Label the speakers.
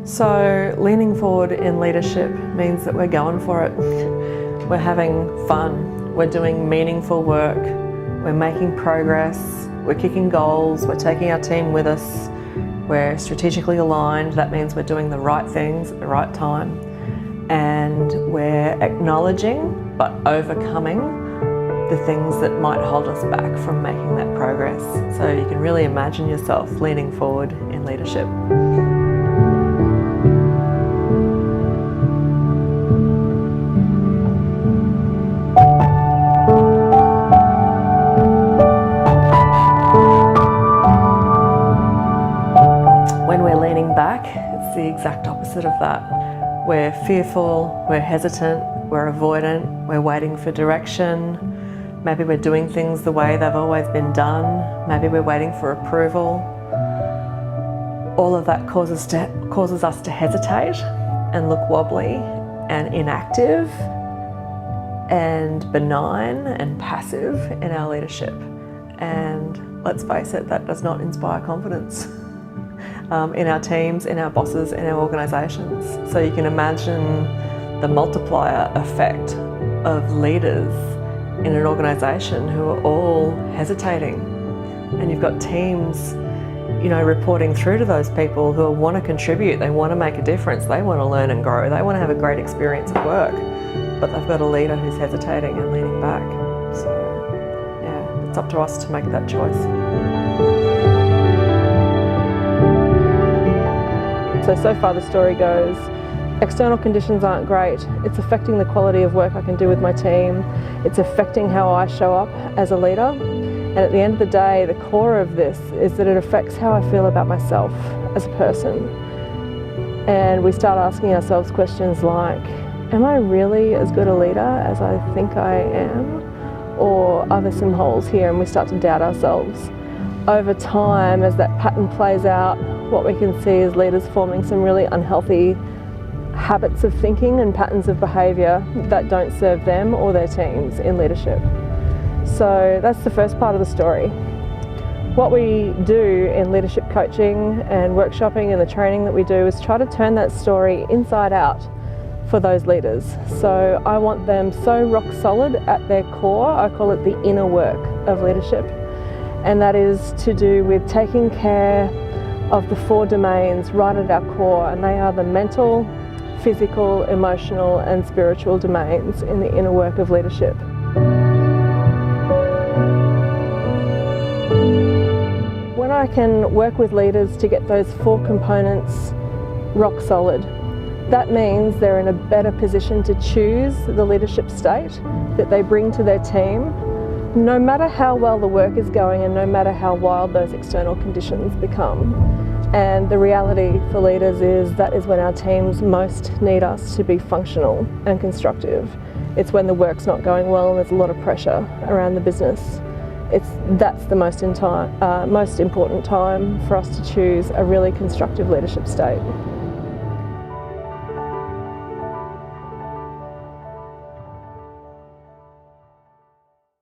Speaker 1: So leaning forward in leadership means that we're going for it. We're having fun, we're doing meaningful work, we're making progress, we're kicking goals, we're taking our team with us, we're strategically aligned. That means we're doing the right things at the right time, and we're acknowledging but overcoming the things that might hold us back from making that progress. So you can really imagine yourself leaning forward in leadership. When we're leaning back, it's the exact opposite of that. We're fearful, we're hesitant, we're avoidant, we're waiting for direction. Maybe we're doing things the way they've always been done. Maybe we're waiting for approval. All of that causes us to hesitate and look wobbly and inactive and benign and passive in our leadership. And let's face it, that does not inspire confidence in our teams, in our bosses, in our organisations. So you can imagine the multiplier effect of leaders in an organisation who are all hesitating, and you've got teams, reporting through to those people who want to contribute, they want to make a difference, they want to learn and grow, they want to have a great experience at work, but they've got a leader who's hesitating and leaning back. So yeah, it's up to us to make that choice. So far the story goes, external conditions aren't great. It's affecting the quality of work I can do with my team. It's affecting how I show up as a leader. And at the end of the day, the core of this is that it affects how I feel about myself as a person. And we start asking ourselves questions like, am I really as good a leader as I think I am? Or are there some holes here? And we start to doubt ourselves. Over time, as that pattern plays out, what we can see is leaders forming some really unhealthy habits of thinking and patterns of behaviour that don't serve them or their teams in leadership. So that's the first part of the story. What we do in leadership coaching and workshopping and the training that we do is try to turn that story inside out for those leaders. So I want them so rock solid at their core. I call it the inner work of leadership. And that is to do with taking care of the 4 domains right at our core, and they are the mental, physical, emotional and spiritual domains in the inner work of leadership. When I can work with leaders to get those 4 components rock solid, that means they're in a better position to choose the leadership state that they bring to their team, no matter how well the work is going and no matter how wild those external conditions become. And the reality for leaders is that is when our teams most need us to be functional and constructive. It's when the work's not going well and there's a lot of pressure around the business. That's the most important time for us to choose a really constructive leadership state.